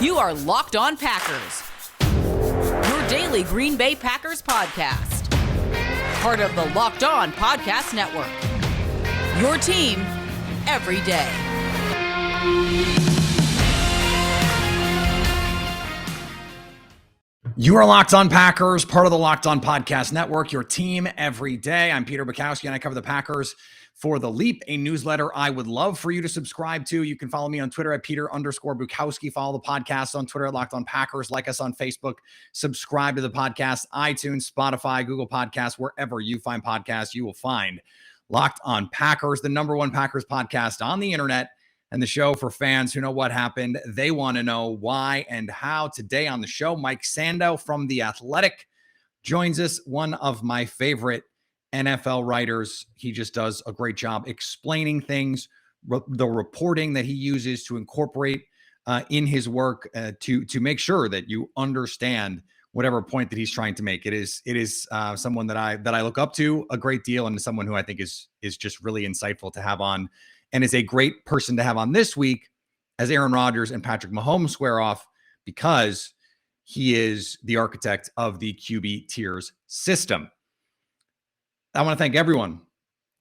You are Locked On Packers, your daily Green Bay Packers podcast. Part of the Locked On Podcast Network, your team every day. You are Locked On Packers, part of the Locked On Podcast Network, your team every day. I'm Peter Bukowski, and I cover the Packers for The Leap, a newsletter I would love for you to subscribe to. You can follow me on Twitter at Peter_Bukowski. Follow the podcast on Twitter at Locked On Packers. Like us on Facebook. Subscribe to the podcast, iTunes, Spotify, Google Podcasts, wherever you find podcasts, you will find Locked On Packers, the number one Packers podcast on the internet, and the show for fans who know what happened. They want to know why and how. Today on the show, Mike Sando from The Athletic joins us, one of my favorite NFL writers. He just does a great job explaining things, the reporting that he uses to incorporate in his work to make sure that you understand whatever point that he's trying to make. It is someone that I look up to a great deal, and someone who I think is just really insightful to have on, and is a great person to have on this week as Aaron Rodgers and Patrick Mahomes square off, because he is the architect of the QB tiers system. I want to thank everyone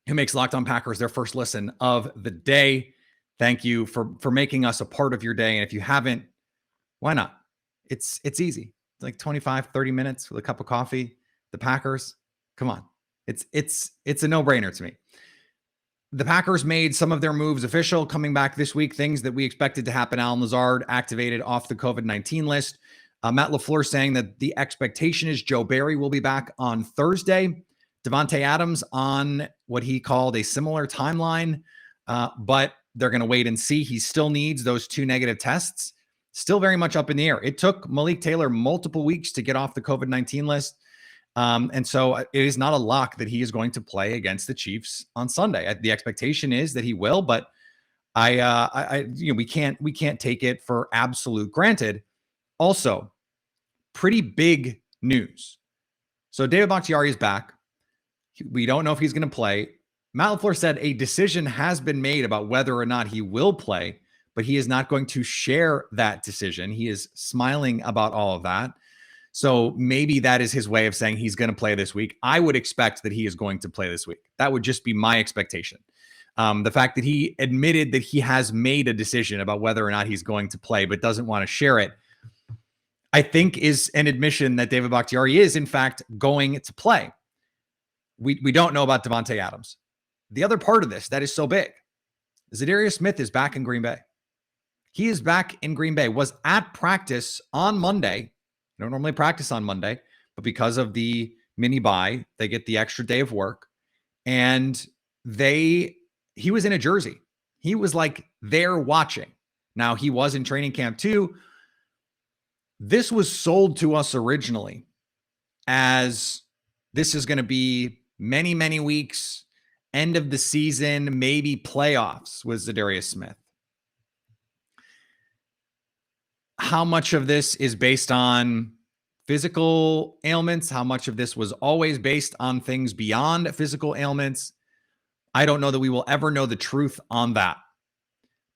who makes Locked On Packers their first listen of the day. Thank you for making us a part of your day. And if you haven't, why not? It's easy. It's like 25, 30 minutes with a cup of coffee. The Packers, come on. It's a no-brainer to me. The Packers made some of their moves official coming back this week, things that we expected to happen. Allen Lazard activated off the COVID-19 list. Matt LaFleur saying that the expectation is Joe Barry will be back on Thursday. Devontae Adams on what he called a similar timeline, but they're going to wait and see. He still needs those 2 negative tests. Still very much up in the air. It took Malik Taylor multiple weeks to get off the COVID-19 list. And so it is not a lock that he is going to play against the Chiefs on Sunday. The expectation is that he will, but we can't take it for absolute granted. Also, pretty big news. So David Bakhtiari is back. We don't know if he's going to play. Matt LaFleur said a decision has been made about whether or not he will play, but he is not going to share that decision. He is smiling about all of that. So maybe that is his way of saying he's going to play this week. I would expect that he is going to play this week. That would just be my expectation. The fact that he admitted that he has made a decision about whether or not he's going to play, but doesn't want to share it, I think is an admission that David Bakhtiari is, in fact, going to play. We don't know about Devontae Adams. The other part of this that is so big, Zadarius Smith is back in Green Bay. He is back in Green Bay, was at practice on Monday. They don't normally practice on Monday, but because of the mini bye, they get the extra day of work. And he was in a jersey. He was like there watching. Now, he was in training camp too. This was sold to us originally as this is going to be many, many weeks, end of the season, maybe playoffs with Zadarius Smith. How much of this is based on physical ailments? How much of this was always based on things beyond physical ailments? I don't know that we will ever know the truth on that.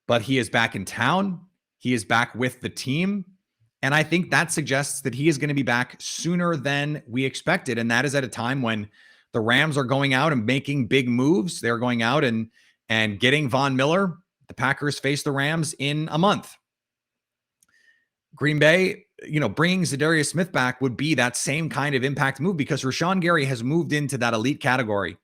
But he is back in town. He is back with the team. And I think that suggests that he is going to be back sooner than we expected. And that is at a time when the Rams are going out and making big moves. They're going out and getting Von Miller. The Packers face the Rams in a month. Green Bay, bringing Zadarius Smith back would be that same kind of impact move, because Rashawn Gary has moved into that elite category,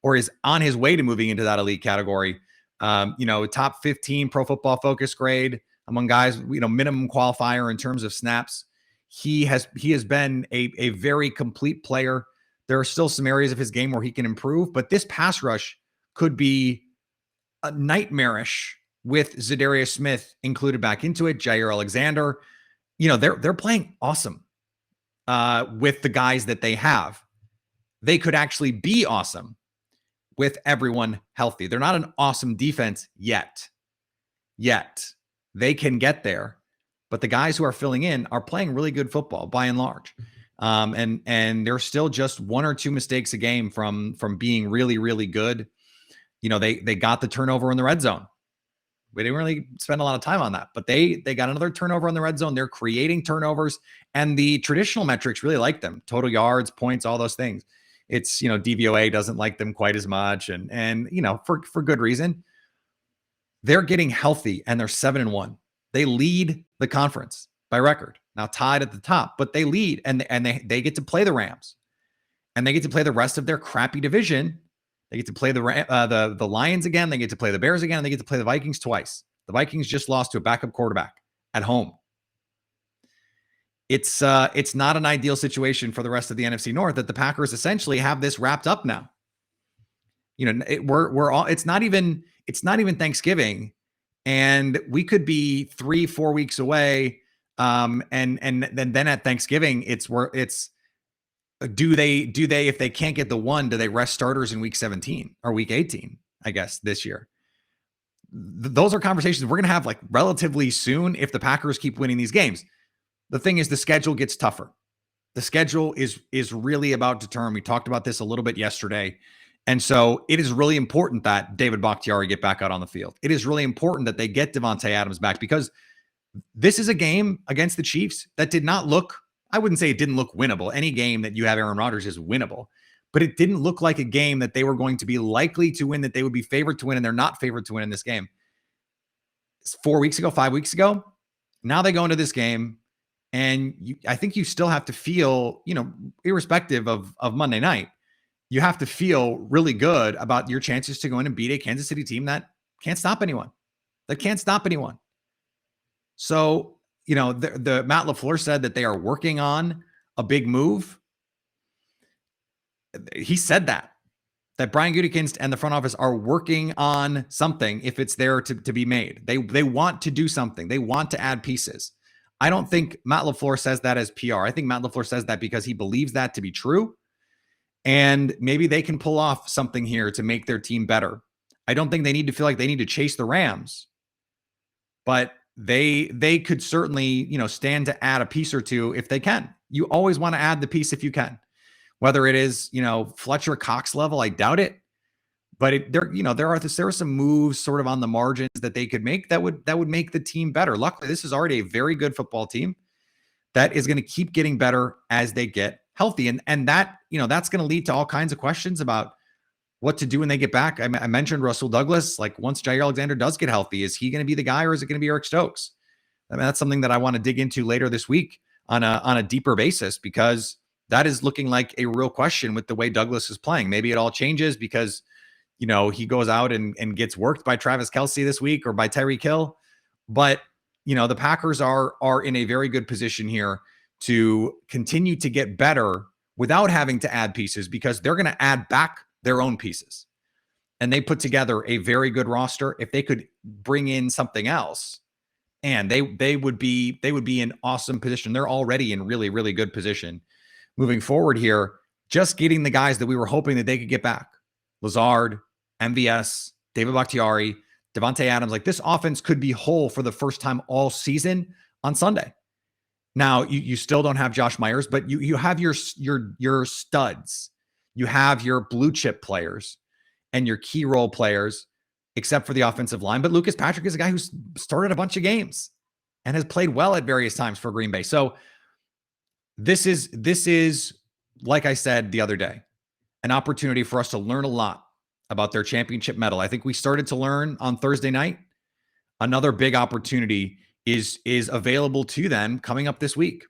or is on his way to moving into that elite category. Top 15 Pro Football Focus grade among guys, minimum qualifier in terms of snaps. He has been a very complete player. There are still some areas of his game where he can improve, but this pass rush could be nightmarish with Zadarius Smith included back into it. Jair Alexander, they're playing awesome with the guys that they have. They could actually be awesome with everyone healthy. They're not an awesome defense yet. They can get there, but the guys who are filling in are playing really good football by and large. And they're still just 1 or 2 mistakes a game from being really, really good. They got the turnover in the red zone. We didn't really spend a lot of time on that, but they got another turnover in the red zone. They're creating turnovers, and the traditional metrics really like them. Total yards, points, all those things. It's, DVOA doesn't like them quite as much, and for good reason. They're getting healthy, and they're 7-1. They lead the conference by record. Now tied at the top, but they lead, and they get to play the Rams, and they get to play the rest of their crappy division. They get to play the Lions again. They get to play the Bears again, and they get to play the Vikings twice. The Vikings just lost to a backup quarterback at home. It's not an ideal situation for the rest of the NFC North that the Packers essentially have this wrapped up now. It's not even Thanksgiving, and we could be 3-4 weeks away. And then at Thanksgiving, do they, if they can't get the one, do they rest starters in week 17 or week 18, I guess, this year? Those are conversations we're going to have like relatively soon if the Packers keep winning these games. The thing is, the schedule gets tougher. The schedule is really about to turn. We talked about this a little bit yesterday. And so it is really important that David Bakhtiari get back out on the field. It is really important that they get Davante Adams back, because this is a game against the Chiefs that did not look, I wouldn't say it didn't look winnable. Any game that you have Aaron Rodgers is winnable, but it didn't look like a game that they were going to be likely to win, that they would be favored to win, and they're not favored to win in this game. 4 weeks ago, 5 weeks ago, now they go into this game, and I think you still have to feel, irrespective of Monday night, you have to feel really good about your chances to go in and beat a Kansas City team that can't stop anyone. So, the Matt LaFleur said that they are working on a big move. He said that Brian Gutekunst and the front office are working on something if it's there to be made. They want to do something. They want to add pieces. I don't think Matt LaFleur says that as PR. I think Matt LaFleur says that because he believes that to be true. And maybe they can pull off something here to make their team better. I don't think they need to feel like they need to chase the Rams, but they could certainly, stand to add a piece or two if they can. You always want to add the piece if you can. Whether it is, Fletcher Cox level, I doubt it. But there are some moves sort of on the margins that they could make that would make the team better. Luckily, this is already a very good football team that is going to keep getting better as they get healthy. And that, that's going to lead to all kinds of questions about what to do when they get back. I mentioned Russell Douglas. Like, once Jair Alexander does get healthy, is he going to be the guy, or is it going to be Eric Stokes? I mean, that's something that I want to dig into later this week on a deeper basis, because that is looking like a real question with the way Douglas is playing. Maybe it all changes because, he goes out and gets worked by Travis Kelce this week or by Tyreek Hill. But, the Packers are in a very good position here to continue to get better without having to add pieces, because they're going to add back their own pieces. And they put together a very good roster. If they could bring in something else, and they would be in awesome position. They're already in really, really good position moving forward here. Just getting the guys that we were hoping that they could get back. Lazard, MVS, David Bakhtiari, Davante Adams. Like, this offense could be whole for the first time all season on Sunday. Now, you still don't have Josh Myers, but you have your studs. You have your blue chip players and your key role players, except for the offensive line. But Lucas Patrick is a guy who's started a bunch of games and has played well at various times for Green Bay. So this is, like I said the other day, an opportunity for us to learn a lot about their championship medal. I think we started to learn on Thursday night. Another big opportunity is available to them coming up this week.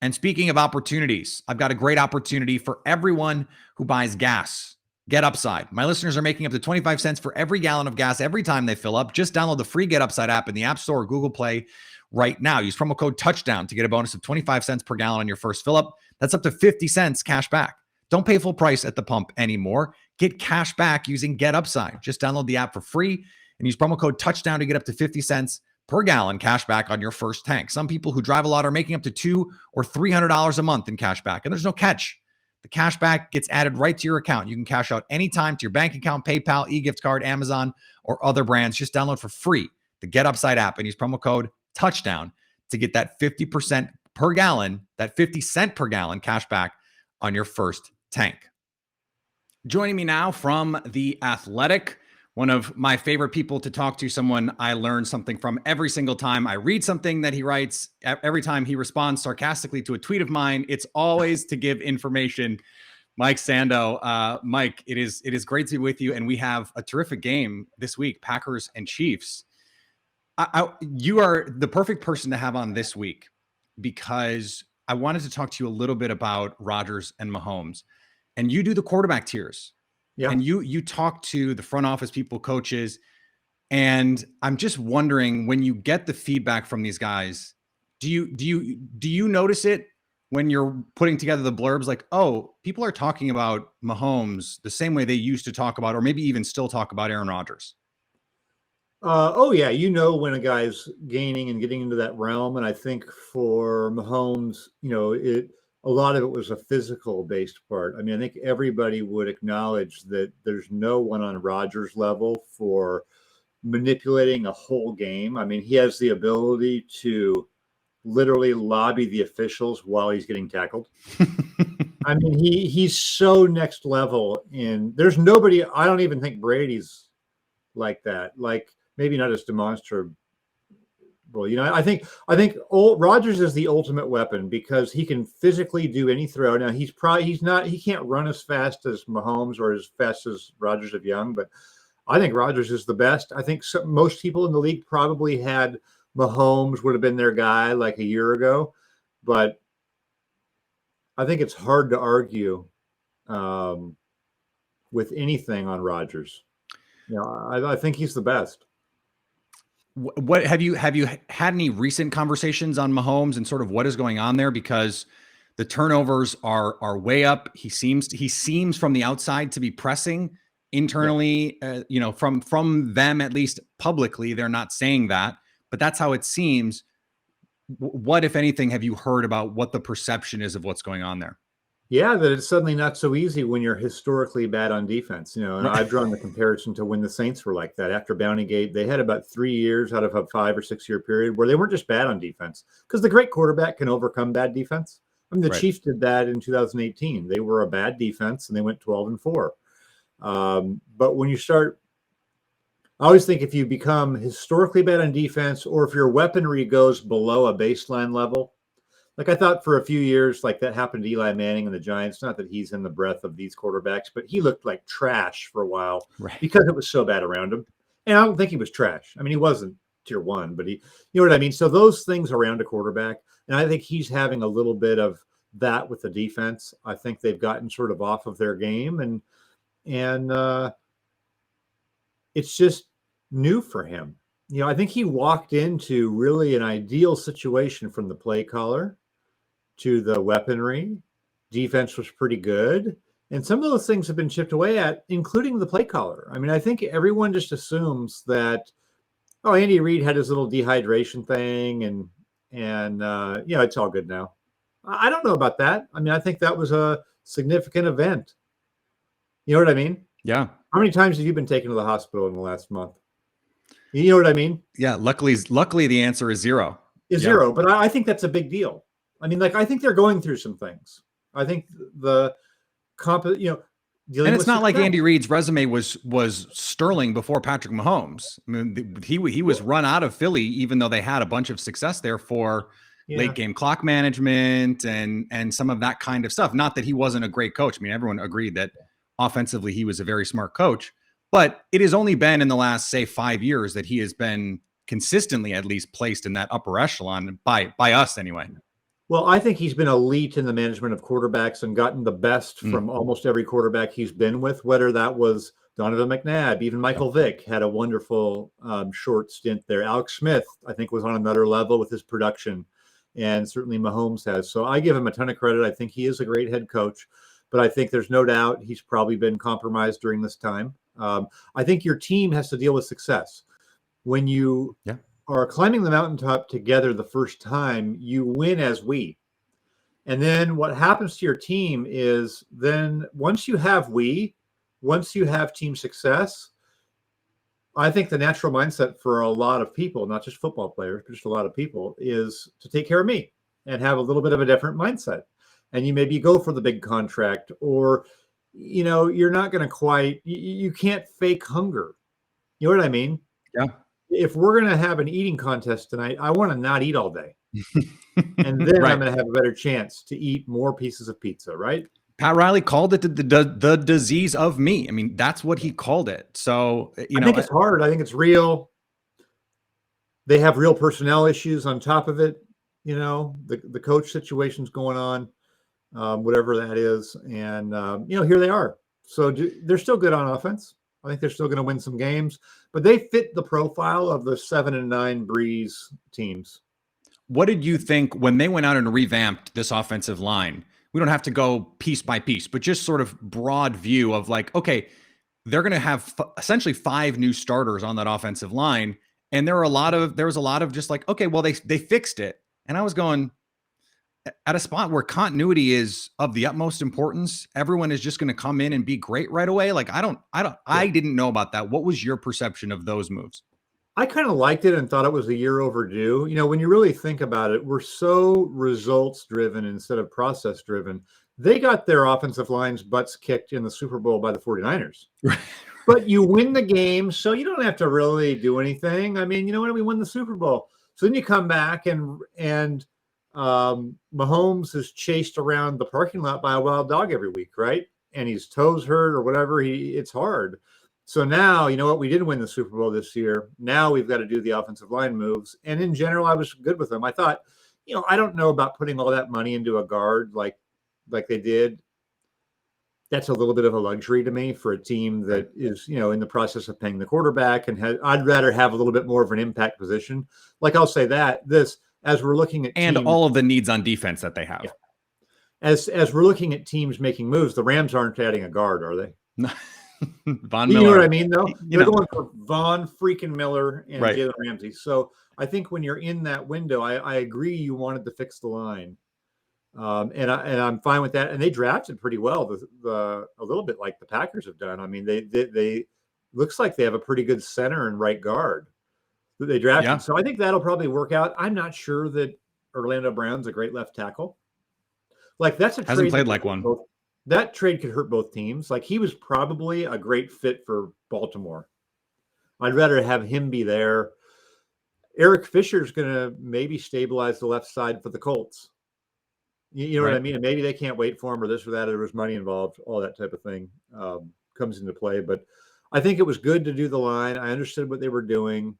And speaking of opportunities, I've got a great opportunity for everyone who buys gas. Get Upside. My listeners are making up to 25 cents for every gallon of gas every time they fill up. Just download the free Get Upside app in the App Store or Google Play right now. Use promo code TOUCHDOWN to get a bonus of 25 cents per gallon on your first fill up. That's up to 50 cents cash back. Don't pay full price at the pump anymore. Get cash back using Get Upside. Just download the app for free and use promo code TOUCHDOWN to get up to 50 cents per gallon cash back on your first tank. Some people who drive a lot are making up to $200 or $300 a month in cash back, and there's no catch. The cash back gets added right to your account. You can cash out anytime to your bank account, PayPal, e-gift card, Amazon, or other brands. Just download for free the Get Upside app and use promo code TOUCHDOWN to get that 50% per gallon, that 50 cent per gallon cash back on your first tank. Joining me now from The Athletic, one of my favorite people to talk to, someone I learn something from every single time I read something that he writes, every time he responds sarcastically to a tweet of mine. It's always to give information. Mike Sando. Mike, it is great to be with you, and we have a terrific game this week, Packers and Chiefs. You are the perfect person to have on this week because I wanted to talk to you a little bit about Rodgers and Mahomes. And you do the quarterback tiers. Yeah. And you talk to the front office people, coaches, and I'm just wondering, when you get the feedback from these guys, do you notice it when you're putting together the blurbs, like, oh, people are talking about Mahomes the same way they used to talk about, or maybe even still talk about Aaron Rodgers? Oh yeah, when a guy's gaining and getting into that realm, and I think for Mahomes, a lot of it was a physical based part. I mean, I think everybody would acknowledge that there's no one on Rodgers level for manipulating a whole game. I mean, he has the ability to literally lobby the officials while he's getting tackled. I mean, he's so next level, and there's nobody. I don't even think Brady's like that. Like, maybe not as demonstrable. I think Rodgers is the ultimate weapon because he can physically do any throw. Now he can't run as fast as Mahomes or as fast as Rodgers of young, but I think Rodgers is the best. I think most people in the league probably had Mahomes would have been their guy like a year ago, but I think it's hard to argue with anything on Rodgers. I think he's the best. What have you had any recent conversations on Mahomes and sort of what is going on there? Because the turnovers are way up. He seems from the outside to be pressing internally. Yeah. From them, at least publicly, they're not saying that, but that's how it seems. What, if anything, have you heard about what the perception is of what's going on there? Yeah, that it's suddenly not so easy when you're historically bad on defense. And I've drawn the comparison to when the Saints were like that. After Bountygate, they had about 3 years out of a 5 or 6 year period where they weren't just bad on defense, because the great quarterback can overcome bad defense. I mean, the Chiefs did that in 2018. They were a bad defense and they went 12-4. But when you start, I always think if you become historically bad on defense, or if your weaponry goes below a baseline level, like I thought for a few years, like that happened to Eli Manning and the Giants. Not that he's in the breadth of these quarterbacks, but he looked like trash for a while because it was so bad around him. And I don't think he was trash. I mean, he wasn't tier one, but you know what I mean? So those things around a quarterback, and I think he's having a little bit of that with the defense. I think they've gotten sort of off of their game, and it's just new for him. I think he walked into really an ideal situation from the play caller to the weaponry. Defense was pretty good. And some of those things have been chipped away at, including the play caller. I mean, I think everyone just assumes that, Andy Reid had his little dehydration thing and it's all good now. I don't know about that. I mean, I think that was a significant event. You know what I mean? Yeah. How many times have you been taken to the hospital in the last month? You know what I mean? Yeah. Luckily the answer is zero. Zero. But I think that's a big deal. I mean, I think they're going through some things. I think and it's not like Andy Reid's resume was sterling before Patrick Mahomes. I mean, he was run out of Philly, even though they had a bunch of success there for late game clock management and some of that kind of stuff. Not that he wasn't a great coach. I mean, everyone agreed that offensively he was a very smart coach, but it has only been in the last, say, 5 years that he has been consistently at least placed in that upper echelon by us anyway. Well, I think he's been elite in the management of quarterbacks and gotten the best from almost every quarterback he's been with, whether that was Donovan McNabb, even Michael Vick had a wonderful short stint there. Alex Smith, I think, was on another level with his production, and certainly Mahomes has. So I give him a ton of credit. I think he is a great head coach, but I think there's no doubt he's probably been compromised during this time. I think your team has to deal with success. When you are climbing the mountaintop together the first time, you win as we. And then what happens to your team is then once you have team success, I think the natural mindset for a lot of people, not just football players, but just a lot of people, is to take care of me and have a little bit of a different mindset. And you maybe go for the big contract, or, you're not going to you can't fake hunger. You know what I mean? Yeah. If we're going to have an eating contest tonight, I want to not eat all day. And then Right. I'm going to have a better chance to eat more pieces of pizza, right? Pat Riley called it the disease of me. I mean, that's what he called it. So, I think it's hard. I think it's real. They have real personnel issues on top of it. The coach situation's going on, whatever that is. And, here they are. So they're still good on offense. I think they're still going to win some games, but they fit the profile of the 7-9 Breeze teams. What did you think when they went out and revamped this offensive line? We don't have to go piece by piece, but just sort of broad view of like, okay, they're going to have essentially 5 new starters on that offensive line. And there was a lot of just like, okay, well, they fixed it. And I was going, at a spot where continuity is of the utmost importance, everyone is just going to come in and be great right away. Like, I didn't know about that. What was your perception of those moves? I kind of liked it and thought it was a year overdue. When you really think about it, we're so results driven instead of process driven. They got their offensive line's butts kicked in the Super Bowl by the 49ers. Right. But you win the game, so you don't have to really do anything. I mean, we won the Super Bowl. So then you come back and Mahomes is chased around the parking lot by a wild dog every week, right? And his toes hurt or whatever. It's hard. So now, you know what? We did win the Super Bowl this year. Now we've got to do the offensive line moves. And in general, I was good with them. I thought, I don't know about putting all that money into a guard like they did. That's a little bit of a luxury to me for a team that is, in the process of paying the quarterback, and I'd rather have a little bit more of an impact position. Like I'll say as we're looking at and teams, all of the needs on defense that they have. Yeah. As we're looking at teams making moves, the Rams aren't adding a guard, are they? Von Miller. You know what I mean, though? They're going for Von freaking Miller and right. Jalen Ramsey. So I think when you're in that window, I agree you wanted to fix the line. And I'm fine with that. And they drafted pretty well, a little bit like the Packers have done. I mean, they looks like they have a pretty good center and right guard that they drafted. Yeah. So I think that'll probably work out. I'm not sure that Orlando Brown's a great left tackle. Like that's hasn't played like one. That trade could hurt both teams. Like he was probably a great fit for Baltimore. I'd rather have him be there. Eric Fisher's going to maybe stabilize the left side for the Colts. You know right. What I mean? And maybe they can't wait for him or this or that. Or there was money involved. All that type of thing comes into play. But I think it was good to do the line. I understood what they were doing.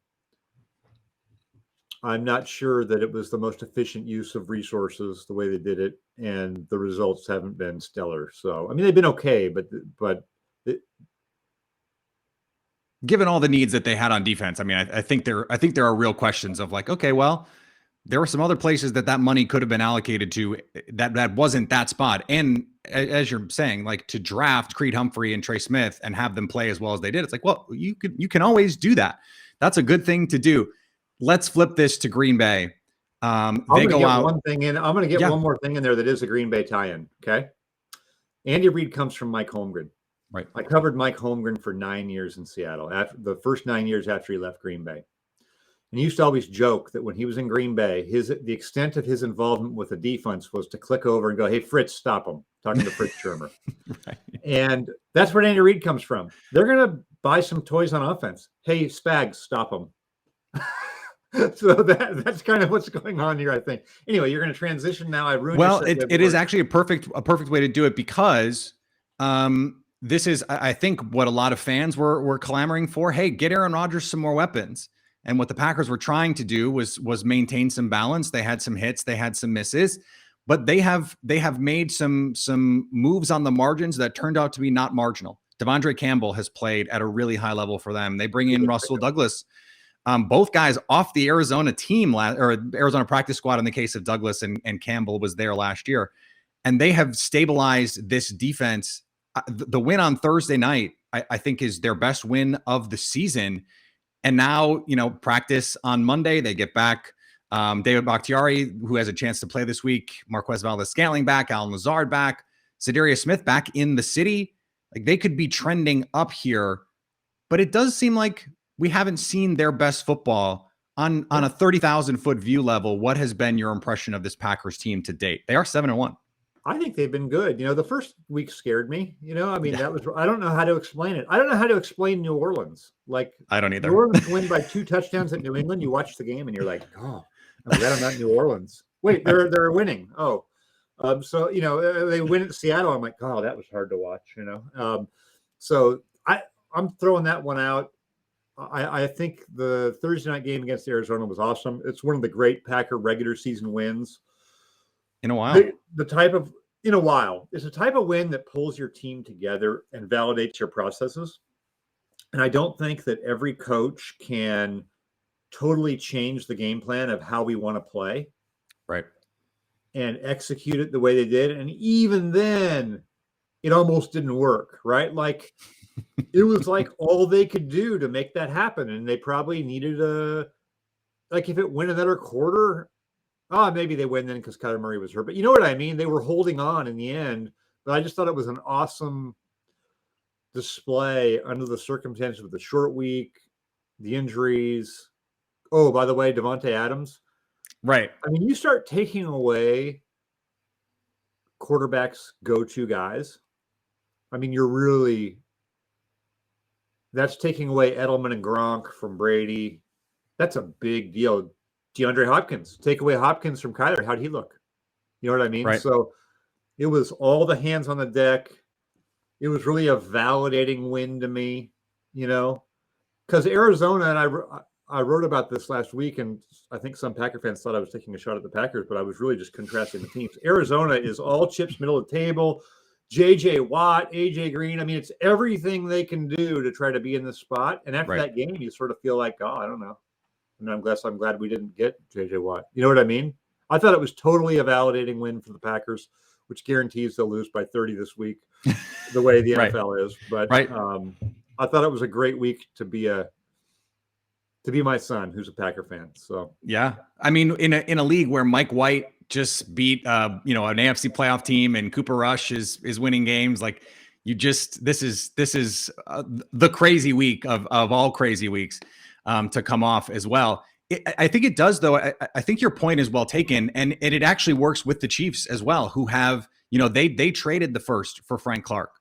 I'm not sure that it was the most efficient use of resources the way they did it, and the results haven't been stellar. So, I mean, they've been okay, but given all the needs that they had on defense, I mean, I think there are real questions of like, okay, well, there were some other places that money could have been allocated to that wasn't that spot. And as you're saying, like to draft Creed Humphrey and Trey Smith and have them play as well as they did, it's like, well, you can always do that. That's a good thing to do. Let's flip this to Green Bay. They go out. One thing in. I'm going to get one more thing in there that is a Green Bay tie-in. Okay. Andy Reid comes from Mike Holmgren. Right. I covered Mike Holmgren for 9 years in Seattle. After the first 9 years after he left Green Bay, and he used to always joke that when he was in Green Bay, the extent of his involvement with the defense was to click over and go, "Hey, Fritz, stop him." Talking to Fritz Shermer. Right. And that's where Andy Reid comes from. They're going to buy some toys on offense. Hey, Spags, stop him. So that's kind of what's going on here, I think. Anyway, you're going to transition now. I ruined. Well, it is actually a perfect way to do it because this is, I think, what a lot of fans were clamoring for. Hey, get Aaron Rodgers some more weapons. And what the Packers were trying to do was maintain some balance. They had some hits, they had some misses, but they have made some moves on the margins that turned out to be not marginal. Devondre Campbell has played at a really high level for them. They bring in Russell Douglas. Both guys off the Arizona team or Arizona practice squad in the case of Douglas, and Campbell was there last year. And they have stabilized this defense. The win on Thursday night, I think, is their best win of the season. And now, practice on Monday, they get back David Bakhtiari, who has a chance to play this week, Marquez Valdes-Scantling back, Alan Lazard back, Zadarius Smith back in the city. Like they could be trending up here, but it does seem like we haven't seen their best football on a 30,000 foot view level. What has been your impression of this Packers team to date? They are 7-1. I think they've been good. The first week scared me. I mean, Yeah. I don't know how to explain it. I don't know how to explain New Orleans. Like, I don't New either. Orleans win by 2 touchdowns at New England. You watch the game and you're like, oh, I'm glad I'm not New Orleans. Wait, they're winning. Oh, so they win at Seattle. I'm like, oh, that was hard to watch. So I'm throwing that one out. I think the Thursday night game against Arizona was awesome. It's one of the great Packer regular season wins. In a while. The type of in a while. It's a type of win that pulls your team together and validates your processes. And I don't think that every coach can totally change the game plan of how we want to play. Right. And execute it the way they did. And even then, it almost didn't work, right? Like, it was like all they could do to make that happen. And they probably needed if it went another quarter, maybe they win then because Kyler Murray was hurt. But you know what I mean? They were holding on in the end. But I just thought it was an awesome display under the circumstances with the short week, the injuries. Oh, by the way, Devontae Adams. Right. I mean, you start taking away quarterbacks' go-to guys. I mean, that's taking away Edelman and Gronk from Brady. That's a big deal. DeAndre Hopkins, take away Hopkins from Kyler. How'd he look? You know what I mean? Right. So it was all the hands on the deck. It was really a validating win to me, because Arizona, and I wrote about this last week, and I think some Packer fans thought I was taking a shot at the Packers, but I was really just contrasting the teams. Arizona is all chips, middle of the table. J.J. Watt, A.J. Green. I mean, it's everything they can do to try to be in this spot. And after that game, you sort of feel like, I don't know. And I'm glad we didn't get J.J. Watt. You know what I mean? I thought it was totally a validating win for the Packers, which guarantees they'll lose by 30 this week, the way the NFL is. But I thought it was a great week to be my son, who's a Packer fan. So yeah, I mean, in a league where Mike White just beat an AFC playoff team and Cooper Rush is winning games, like this is the crazy week of all crazy weeks to come off as well. I think it does, though. I think your point is well taken, and it actually works with the Chiefs as well, who have they traded the first for Frank Clark.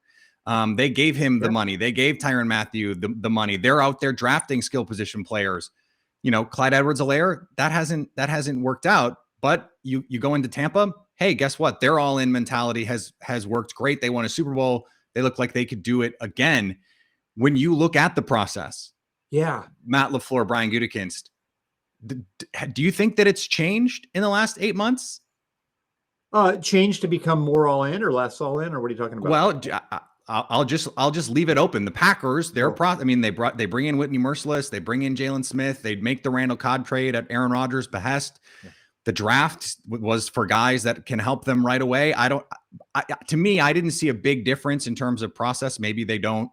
They gave him the money. They gave Tyrann Mathieu the money. They're out there drafting skill position players. Clyde Edwards-Helaire, that hasn't worked out. But you go into Tampa, hey, guess what? Their all-in mentality has worked great. They won a Super Bowl. They look like they could do it again. When you look at the process, Matt LaFleur, Brian Gutekunst, do you think that it's changed in the last 8 months? Changed to become more all-in or less all-in, or what are you talking about? Well, I'll just leave it open. The Packers, they bring in Whitney Merciless, they bring in Jalen Smith, they make the Randall Cobb trade at Aaron Rodgers' behest. Yeah. The draft was for guys that can help them right away. To me, I didn't see a big difference in terms of process. Maybe they don't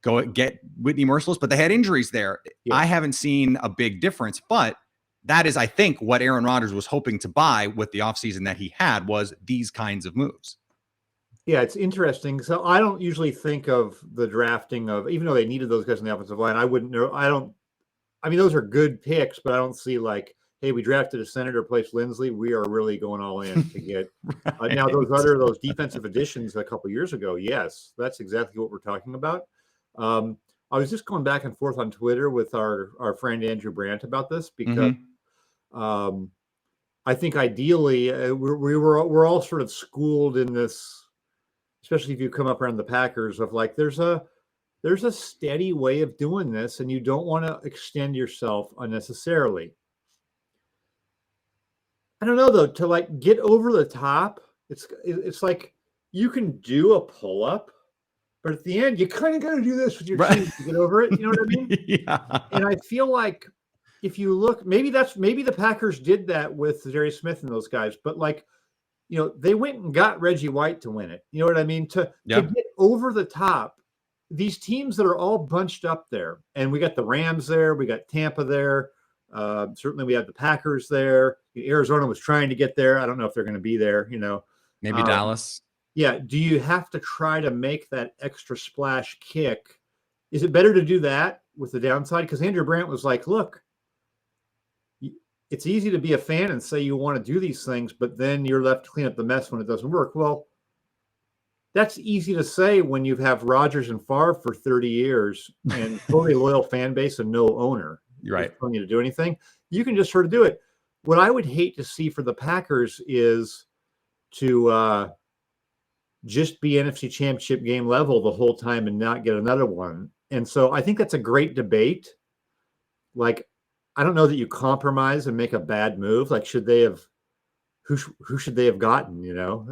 go get Whitney Merciless, but they had injuries there. Yeah. I haven't seen a big difference, but that is, I think, what Aaron Rodgers was hoping to buy with the offseason that he had was these kinds of moves. Yeah, it's interesting. So I don't usually think of the drafting of, even though they needed those guys in the offensive line, I wouldn't know. I mean, those are good picks, but I don't see like, hey, we drafted a center to replace Lindsley. We are really going all in to get now those defensive additions a couple years ago. Yes, that's exactly what we're talking about. I was just going back and forth on Twitter with our friend Andrew Brandt about this because I think ideally we're all sort of schooled in this, especially if you come up around the Packers, of like there's a steady way of doing this, and you don't want to extend yourself unnecessarily. I don't know though, to like get over the top, it's like you can do a pull up, but at the end you kind of got to do this with your team to get over it. You know what I mean? Yeah. And I feel like if you look, maybe the Packers did that with Jerry Smith and those guys, but like, they went and got Reggie White to win it. You know what I mean? To get over the top, these teams that are all bunched up there, and we got the Rams there, we got Tampa there. Certainly we have the Packers there. Arizona was trying to get there. I don't know if they're going to be there, Maybe Dallas. Yeah. Do you have to try to make that extra splash kick? Is it better to do that with the downside? Because Andrew Brandt was like, look, it's easy to be a fan and say you want to do these things, but then you're left to clean up the mess when it doesn't work. Well, that's easy to say when you have Rodgers and Favre for 30 years and totally loyal fan base and no owner You're right. telling you to do anything. You can just sort of do it. What I would hate to see for the Packers is to just be NFC Championship game level the whole time and not get another one. And so I think that's a great debate. Like, I don't know that you compromise and make a bad move. Like, should they have, who should they have gotten,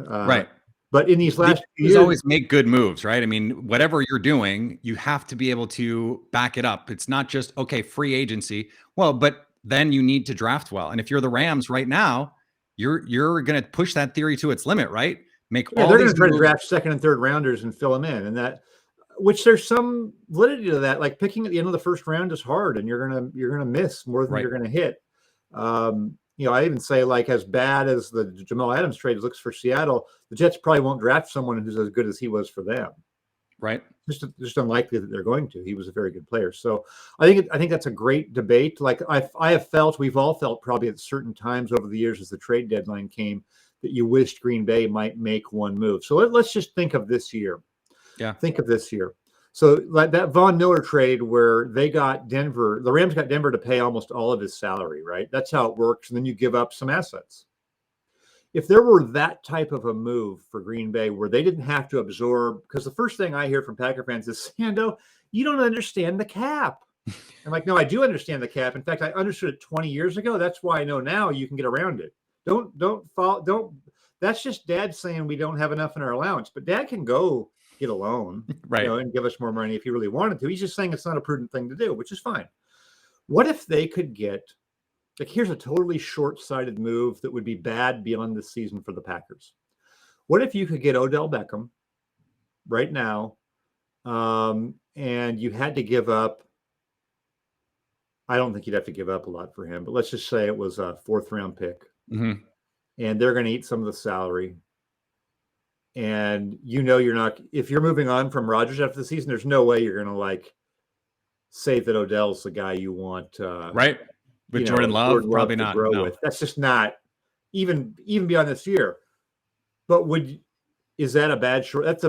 Right. But in these last years, always make good moves, right? I mean, whatever you're doing, you have to be able to back it up. It's not just, okay, free agency. Well, but then you need to draft well. And if you're the Rams right now, you're going to push that theory to its limit, right? They're going to try to draft second and third rounders and fill them in, and that, which there's some validity to that. Like picking at the end of the first round is hard, and you're gonna miss more than you're gonna hit. I even say, like, as bad as the Jamal Adams trade looks for Seattle, the Jets probably won't draft someone who's as good as he was for them. Right. Just unlikely that they're going to. He was a very good player. So I think that's a great debate. Like I have felt, we've all felt probably at certain times over the years as the trade deadline came, that you wished Green Bay might make one move. So let's just think of this year. Yeah. Think of this year. So like that Von Miller trade where they got Denver, the Rams got Denver to pay almost all of his salary, right? That's how it works. And then you give up some assets. If there were that type of a move for Green Bay where they didn't have to absorb, because the first thing I hear from Packer fans is, Sando, you don't understand the cap. I'm like, no, I do understand the cap. In fact, I understood it 20 years ago. That's why I know now you can get around it. Don't. That's just Dad saying we don't have enough in our allowance, but Dad can go get a loan, right, and give us more money if he really wanted to. He's just saying it's not a prudent thing to do, which is fine. What if they could get, like, here's a totally short-sighted move that would be bad beyond this season for the Packers. What if you could get Odell Beckham right now, and you had to give up, I don't think you'd have to give up a lot for him, but let's just say it was a 4th-round pick. Mm-hmm. And they're going to eat some of the salary. And you're not, if you're moving on from Rodgers after the season, there's no way you're going to say that Odell's the guy you want. Right. With Jordan Love, probably not. No. That's just not even beyond this year. But that's a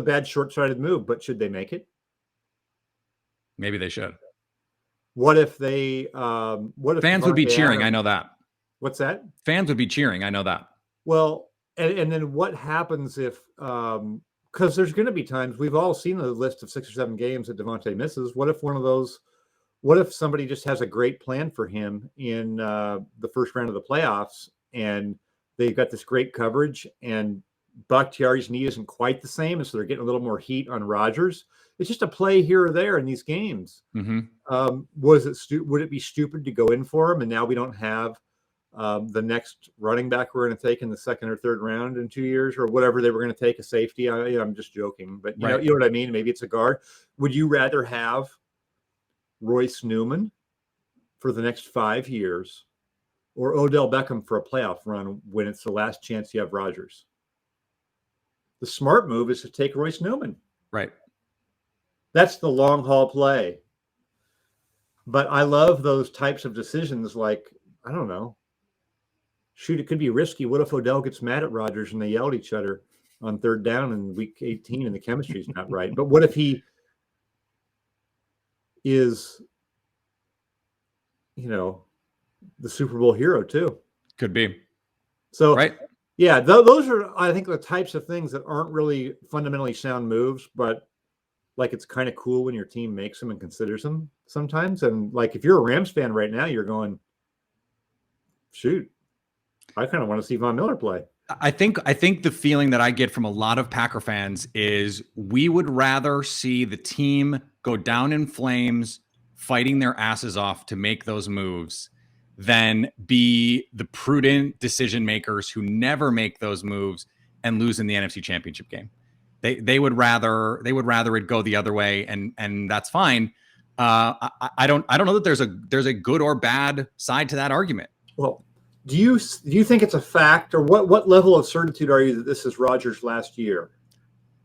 bad short-sighted move, but should they make it? Maybe they should. What if fans would be cheering? I know that. What's that? Fans would be cheering. I know that. Well, and then what happens if, because there's going to be times, we've all seen the list of 6 or 7 games that Devontae misses. What if somebody just has a great plan for him in the first round of the playoffs, and they've got this great coverage, and Bakhtiari's knee isn't quite the same, and so they're getting a little more heat on Rodgers. It's just a play here or there in these games. Mm-hmm. Would it be stupid to go in for him, and now we don't have the next running back we're going to take in the 2nd or 3rd round in 2 years, or whatever they were going to take, a safety? I'm just joking, but you know what I mean? Maybe it's a guard. Would you rather have Royce Newman for the next 5 years or Odell Beckham for a playoff run when it's the last chance you have Rodgers? The smart move is to take Royce Newman. Right. That's the long haul play. But I love those types of decisions. Like, I don't know. Shoot, it could be risky. What if Odell gets mad at Rodgers and they yell at each other on 3rd down in week 18 and the chemistry's not right? But what if he is, the Super Bowl hero too? Could be. So, right. Yeah, those are, I think, the types of things that aren't really fundamentally sound moves, but like, it's kind of cool when your team makes them and considers them sometimes. And like, if you're a Rams fan right now, you're going, shoot, I kind of want to see Von Miller play. I think the feeling that I get from a lot of Packer fans is we would rather see the team go down in flames, fighting their asses off to make those moves, than be the prudent decision makers who never make those moves and lose in the NFC Championship game. They would rather it go the other way, and that's fine. I don't know that there's a good or bad side to that argument. Well, do you think it's a fact, or what level of certitude are you that this is Rodgers' last year?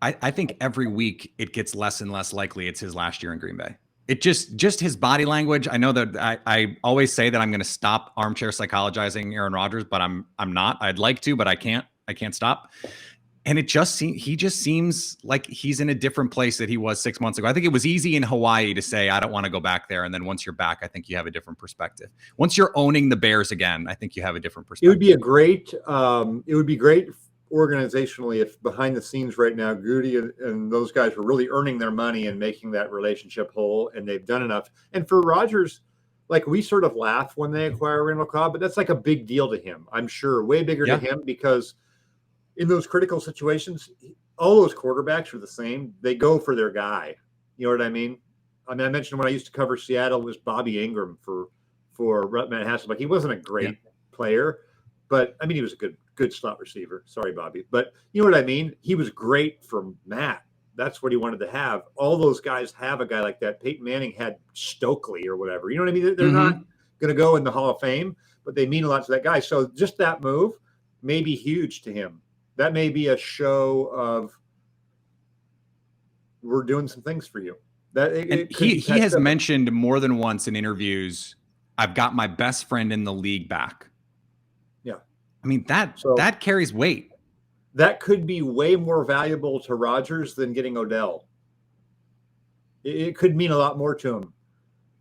I think every week it gets less and less likely it's his last year in Green Bay. It just his body language. I know that I always say that I'm going to stop armchair psychologizing Aaron Rodgers, but I'm not. I'd like to, but I can't stop. And he just seems like he's in a different place that he was 6 months ago. I think it was easy in Hawaii to say, I don't want to go back there. And then once you're back, I think you have a different perspective. Once you're owning the Bears again, I think you have a different perspective. It would be great organizationally if behind the scenes right now, Goody and those guys were really earning their money and making that relationship whole, and they've done enough. And for Rodgers, like, we sort of laugh when they acquire Randall Cobb, but that's like a big deal to him, I'm sure, way bigger to him, because in those critical situations, all those quarterbacks are the same. They go for their guy. You know what I mean? I mentioned when I used to cover Seattle, it was Bobby Ingram for Matt Hasselbeck. He wasn't a great player, but I mean, he was a good slot receiver. Sorry, Bobby. But you know what I mean? He was great for Matt. That's what he wanted to have. All those guys have a guy like that. Peyton Manning had Stokely or whatever. You know what I mean? They're not going to go in the Hall of Fame, but they mean a lot to that guy. So just that move may be huge to him. That may be a show of, we're doing some things for you. He has mentioned more than once in interviews, I've got my best friend in the league back. Yeah. I mean, that carries weight. That could be way more valuable to Rodgers than getting Odell. It could mean a lot more to him.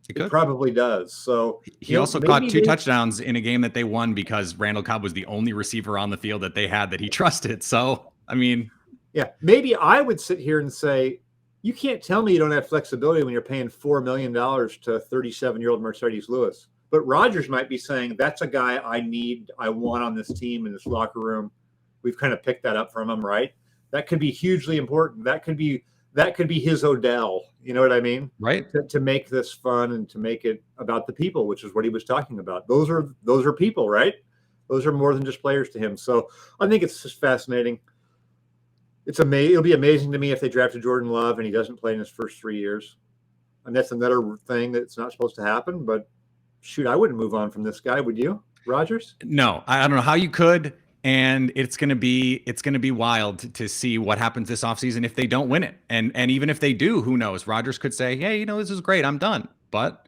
It probably does. So he also caught 2 touchdowns in a game that they won because Randall Cobb was the only receiver on the field that they had that he trusted. So, I mean, yeah, maybe I would sit here and say, you can't tell me you don't have flexibility when you're paying $4 million to 37-year-old Mercedes Lewis. But Rodgers might be saying, that's a guy I want on this team, in this locker room. We've kind of picked that up from him, right? That could be hugely important. That could be his Odell. You know what I mean? Right. To make this fun and to make it about the people, which is what he was talking about. Those are people, right? Those are more than just players to him. So I think it's just fascinating. It'll be amazing to me if they drafted Jordan Love and he doesn't play in his first 3 years. And that's another thing that's not supposed to happen. But shoot, I wouldn't move on from this guy. Would you, Rodgers? No, I don't know how you could. And it's going to be wild to see what happens this offseason if they don't win it. And even if they do, who knows? Rodgers could say, hey, this is great, I'm done. But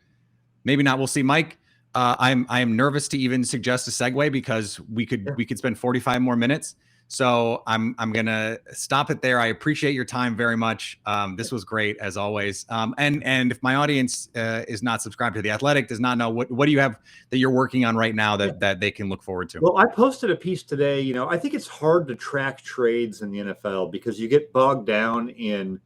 maybe not. We'll see. Mike, I am nervous to even suggest a segue because we could spend 45 more minutes. So I'm going to stop it there. I appreciate your time very much. This was great as always. And if my audience is not subscribed to The Athletic, does not know, what do you have that you're working on right now that they can look forward to? Well, I posted a piece today. I think it's hard to track trades in the NFL because you get bogged down in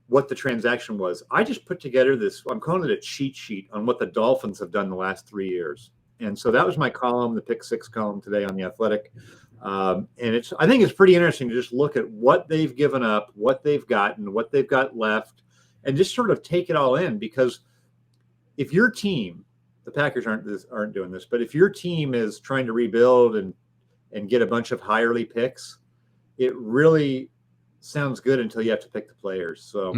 what the transaction was. I just put together this, I'm calling it a cheat sheet on what the Dolphins have done the last 3 years. And so that was my column, the Pick Six column today on The Athletic. And I think it's pretty interesting to just look at what they've given up, what they've gotten, what they've got left, and just sort of take it all in. Because if your team, the Packers aren't doing this, but if your team is trying to rebuild and get a bunch of higherly picks, it really sounds good until you have to pick the players. So,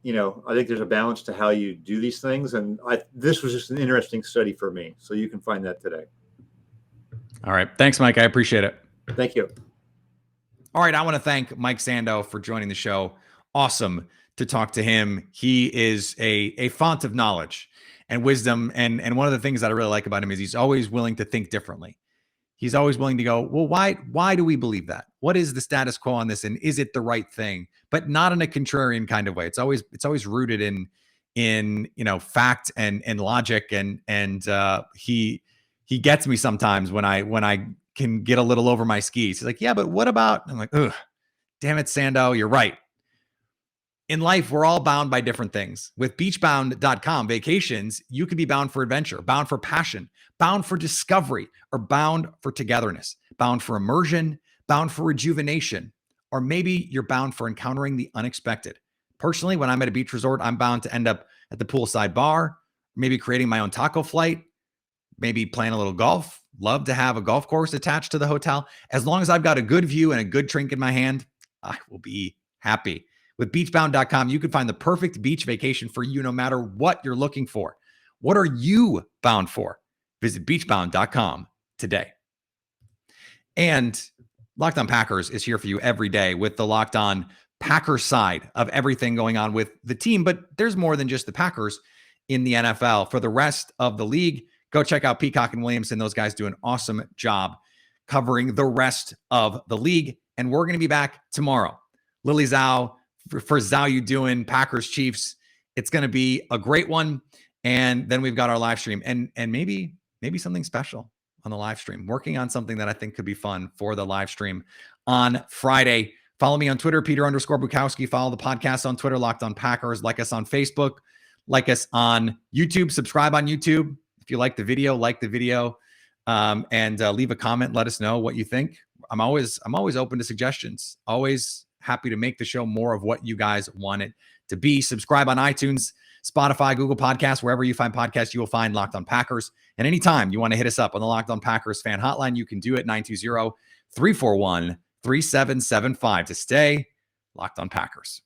I think there's a balance to how you do these things. And this was just an interesting study for me. So you can find that today. All right. Thanks, Mike. I appreciate it. Thank you. All right. I want to thank Mike Sando for joining the show. Awesome to talk to him. He is a font of knowledge and wisdom. And one of the things that I really like about him is he's always willing to think differently. He's always willing to go, well, why do we believe that? What is the status quo on this? And is it the right thing? But not in a contrarian kind of way. It's always rooted in fact and logic. And he gets me sometimes when I can get a little over my skis. He's like, yeah, but what about? I'm like, ugh, damn it, Sando, you're right. In life, we're all bound by different things. With beachbound.com vacations, you could be bound for adventure, bound for passion, bound for discovery, or bound for togetherness, bound for immersion, bound for rejuvenation, or maybe you're bound for encountering the unexpected. Personally, when I'm at a beach resort, I'm bound to end up at the poolside bar, maybe creating my own taco flight, maybe playing a little golf. Love to have a golf course attached to the hotel. As long as I've got a good view and a good drink in my hand, I will be happy. With beachbound.com, you can find the perfect beach vacation for you no matter what you're looking for. What are you bound for? Visit beachbound.com today. And Locked On Packers is here for you every day with the Locked On Packers side of everything going on with the team. But there's more than just the Packers in the NFL. For the rest of the league, go check out Peacock and Williamson. Those guys do an awesome job covering the rest of the league. And we're going to be back tomorrow. Lily Zhao for Zhao You Doing, Packers Chiefs. It's going to be a great one. And then we've got our live stream and maybe something special on the live stream. Working on something that I think could be fun for the live stream on Friday. Follow me on Twitter, Peter_Bukowski. Follow the podcast on Twitter, Locked On Packers. Like us on Facebook. Like us on YouTube. Subscribe on YouTube. If you like the video, and leave a comment. Let us know what you think. I'm always open to suggestions. Always happy to make the show more of what you guys want it to be. Subscribe on iTunes, Spotify, Google Podcasts, wherever you find podcasts, you will find Locked On Packers. And anytime you want to hit us up on the Locked On Packers fan hotline, you can do it 920-341-3775 to stay Locked On Packers.